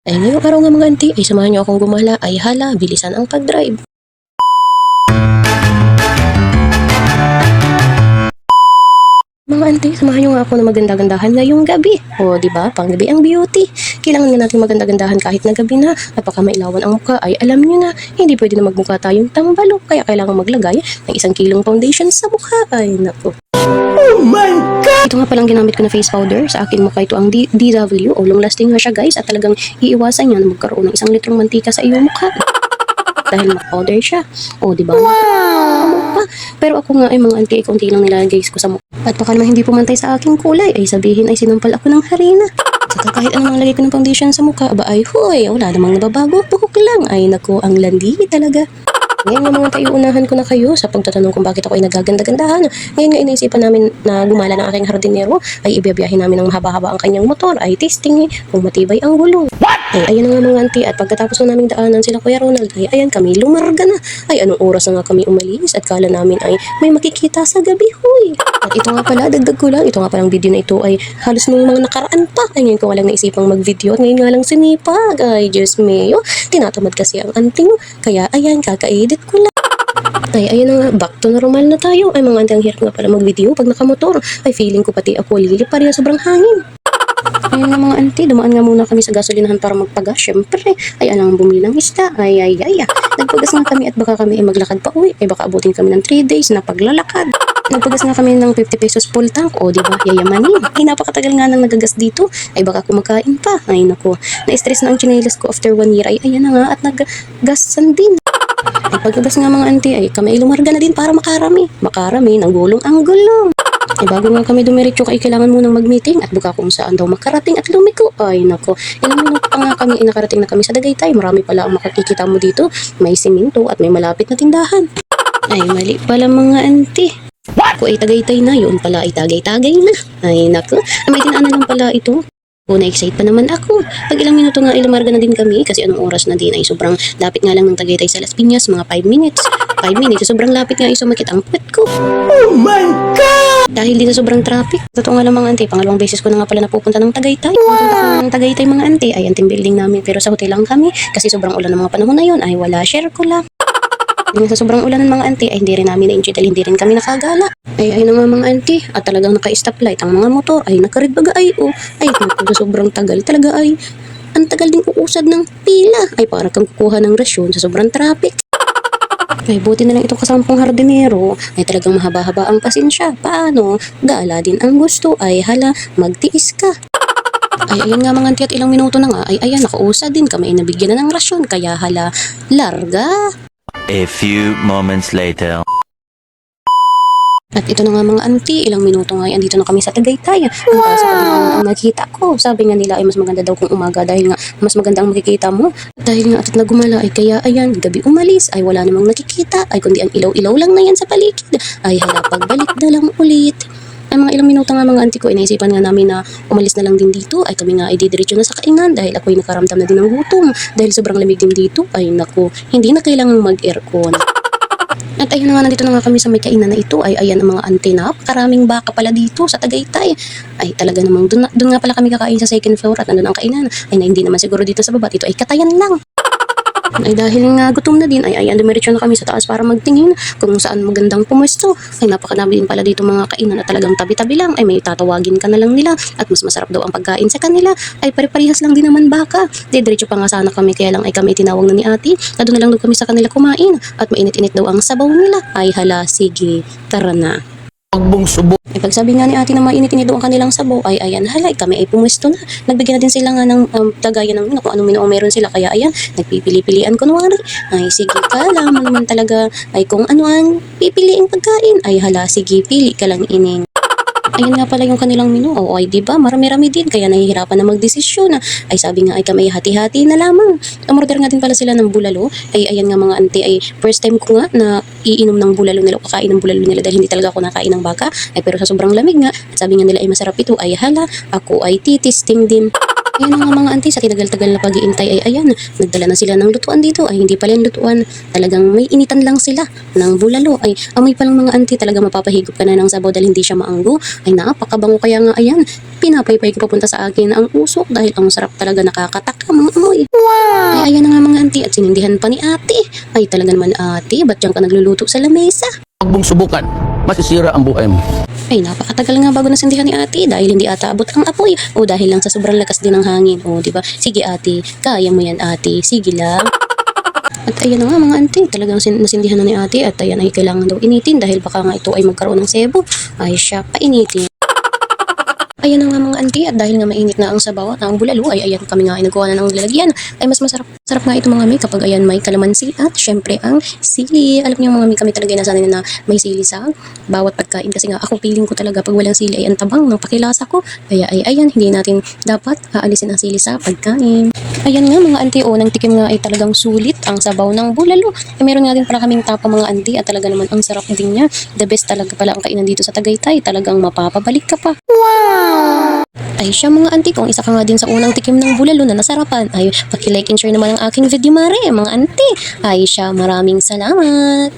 Ay ngayong araw nga mga auntie, ay samahan niyo akong gumala. Ay hala, bilisan ang pag-drive. Mga auntie, samahan niyo nga ako na maganda-gandahan ngayong gabi. O, di ba? Panggabi ang beauty. Kailangan nga natin maganda-gandahan kahit na gabi na. At baka mailawan ang mukha, ay alam niyo na, hindi pwede na magmukha tayong tambalo. Kaya kailangan maglagay ng 1 kilong foundation sa mukha. Ay, naku. Oh my God! Ito nga palang ginamit ko na face powder. Sa akin mukha ito ang DW o long lasting nga siya guys. At talagang iiwasan niya na magkaroon ng 1 litrong mantika sa iyong mukha. Dahil mag-powder siya. O, di ba? Wow! Pero ako nga ay mga auntie, kaunti lang nilagay ko sa mukha. At baka naman hindi pumantay sa aking kulay, ay sabihin ay sinampal ako ng harina. Saka kahit anong lagay ko ng foundation sa mukha, aba ay huy, wala namang nababago, buhok lang. Ay naku, ang landi talaga. Ngayon nga mga tayuunahan ko na kayo sa pagtatanong kung bakit ako ay nagaganda-gandahan. Ngayon nga inaisipan namin na gumala ng aking hardinero ay ibiyabiyahin namin ng mahaba-haba ang kanyang motor ay testing kung matibay ang gulong. Ay ayan na nga mga auntie at pagkatapos na namin daanan sila Kuya Ronald ay ayan kami lumarga na. Ay anong oras na nga kami umalis at kala namin ay may makikita sa gabi huy. At ito nga pala dagdag ko lang ito nga palang video na ito ay halos nung mga nakaraan pa. Ay ngayon ko walang naisipang mag-video at ngayon nga lang sinipag. Ay Diyos mio, tinatamad kasi ang auntie mo. Kaya ayan kaka-edit ko lang. Ay, ayun na nga, back to normal na tayo. Ay, mga auntie, ang hirap nga pala mag-video pag nakamotor. Ay, feeling ko pati ako lilipad na sobrang hangin. Ayun nga mga auntie, dumaan nga muna kami sa gasolinahan para magpagas. Siyempre, ay alang bumili ng isda. Ay. Nagpagas nga kami at baka kami ay maglakad pa uwi. Ay, baka abutin kami ng 3 days na paglalakad. Nagpagas nga kami ng 50 pesos full tank. O, di ba? Yayamanin. Ay, napakatagal nga nang nagagas dito. Ay, baka kumakain pa. Ay, naku. Na-stress na ang chinelas ko after 1 year. Ay, ayan na nga at naggasan din. Ay pagkabas nga mga auntie ay kami ay lumarga na din para makarami. Makarami ng gulong ang gulong. Ay bago nga kami dumiretso ay kailangan munang mag-meeting at buka kung saan daw makarating at lumiko. Ay nako, ilang minuto pa nga kami ay nakarating na kami sa Tagaytay. Marami pala ang makikita mo dito. May siminto at may malapit na tindahan. Ay mali pala mga auntie. Kung ay Tagaytay na, yun pala ay tagay-tagay na. Ay nako, may dinaanan lang pala ito. O, na-excite pa naman ako. Pag ilang minuto nga ilumarga na din kami kasi anong oras na din ay sobrang lapit nga lang ng Tagaytay sa Las Piñas, mga 5 minutes. 5 minutes, sobrang lapit nga ay sumakit ang puwet ko. Oh my God! Dahil din sa sobrang traffic. Totoo nga lang mga auntie, pangalawang beses ko na nga pala napupunta ng Tagaytay. Pupunta ko ng Tagaytay mga auntie, ay ang team building namin pero sa hotel lang kami kasi sobrang ulan ng mga panahon na yun ay wala, share ko lang. Dahil sa sobrang ulan ng mga auntie ay hindi rin namin na-enjoy dahil hindi rin kami nakagala. Ay na nga mga auntie at talagang naka-stoplight ang mga motor ay nakared baga ay ay sa sobrang tagal talaga ay ang tagal din uusad ng pila ay para kang kukuha ng rasyon sa sobrang traffic. Ay buti na lang itong kasampung hardinero ay talagang mahaba-haba ang pasensya. Paano? Gala din ang gusto ay hala magtiis ka. Ay ayun nga mga auntie at ilang minuto na nga ay ayan nakausad din kami ay nabigyan na ng rasyon kaya hala larga. A few moments later. At ito na nga mga auntie, ilang minuto nga ay andito na kami sa Tagaytay. Ang kaso ang nakita ko, sabi nga nila ay mas maganda daw kung umaga dahil nga mas maganda ang makikita mo. Dahil nga at nagumala ay kaya ayan, gabi umalis ay wala namang nakikita ay kundi ang ilaw-ilaw lang na yan sa paligid. Ay hala pagbalik na lang ulit. Ay mga ilang minuto nga mga auntie ko, inaisipan nga namin na umalis na lang din dito ay kami nga ay didiretso na sa kainan dahil ako'y nakaramdam na din ng gutom. Dahil sobrang lamig din dito ay naku, hindi na kailangang mag-aircon. At ayun na nga nandito na nga kami sa may kainan na ito ay ayan ang mga auntie na karaming baka pala dito sa Tagaytay. Ay talaga namang doon nga pala kami kakain sa second floor at nandun ang kainan. Ay na hindi naman siguro dito sa baba, dito ay katayan lang. Ay dahil nga gutom na din ay ayan dumiretso na kami sa taas para magtingin kung saan magandang pumuesto. Ay napakadami din pala dito mga kainan na talagang tabi-tabi lang ay may tatawagin ka na lang nila at mas masarap daw ang pagkain sa kanila. Ay pare-parehas lang din naman baka. Diretso pa nga sana kami kaya lang ay kami tinawag na ni ate na doon na lang daw kami sa kanila kumain at mainit-init daw ang sabaw nila. Ay hala sige tara na. Pagbong subo. Ay pagsabi nga ni ate na mainit-init daw ang kanilang sabaw ay ayan halay kami ay pumuesto na. Nagbigyan na din sila nga ng lagayan ng kung anong minuong meron sila kaya ayan nagpipili-pilian kunwari. Ay sige ka alam mo naman talaga ay kung ano ang pipiliing pagkain ay hala sige pili ka lang ining. Ayun nga pala yung kanilang menu. O ay diba marami-rami din kaya nahihirapan na magdesisyon na. Ay sabi nga ay kami hati-hati na lamang. Umorder nga din pala sila ng bulalo. Ay ayan nga mga auntie ay first time ko nga na iinom ng bulalo nila o kakain ng bulalo nila dahil hindi talaga ako nakain ng baka. Ay pero sa sobrang lamig nga sabi nga nila ay masarap ito ay hala ako ay titisting din. Ayan na nga mga auntie, sa tinagal-tagal na pag-iintay ay ayan, nagdala na sila ng lutuan dito. Ay hindi pala yung lutuan, talagang may initan lang sila ng bulalo. Ay amoy pa lang mga auntie, talagang mapapahigop ka na ng sabaw dahil hindi siya maanggo. Ay napakabango, kaya nga ayan, pinapaypay ko papunta sa akin ang usok dahil ang sarap talaga, nakakataka mga amoy. Ay ayan na nga mga auntie, at sinindihan pa ni ate. Ay talaga naman ate, ba't diyan ka nagluluto sa lamesa? Huwag mong subukan. Masisira ang buhay mo. Ay, napakatagal nga bago nasindihan ni ate dahil hindi ata abot ang apoy o dahil lang sa sobrang lakas din ng hangin. O, di ba? Sige ate, kaya mo yan ate. Sige lang. At ayan na nga mga ante, talagang nasindihan na ni ate at ayan ay kailangan daw initin dahil baka nga ito ay magkaroon ng sebo. Ay siya, painitin. Ayan na nga mga auntie, at dahil nga mainit na ang sabaw at ang bulalo ay ayan kami nga ay nagkuha na ng lalagyan. Ay mas masarap nga ito mga may kapag ayan may kalamansi at syempre ang sili. Alam niyo mga may, kami talaga nasanay na may sili sa bawat pagkain kasi nga ako feeling ko talaga pag walang sili ay ang tabang ng pakilasa ko. Kaya ay ayan, hindi natin dapat aalisin ang sili sa pagkain. Ayan nga mga auntie, nang tikim nga ay talagang sulit ang sabaw ng bulalo. Ay meron nga din pala kaming tapa mga auntie at talaga naman ang sarap din niya. The best talaga pala ang kainan dito sa Tagaytay. Talagang mapapabalik ka pa. Ay siya mga auntie, kung isa ka nga din sa unang tikim ng bulalo na nasarapan, ay paki-like and share naman ang aking video mare mga auntie. Ay siya, maraming salamat.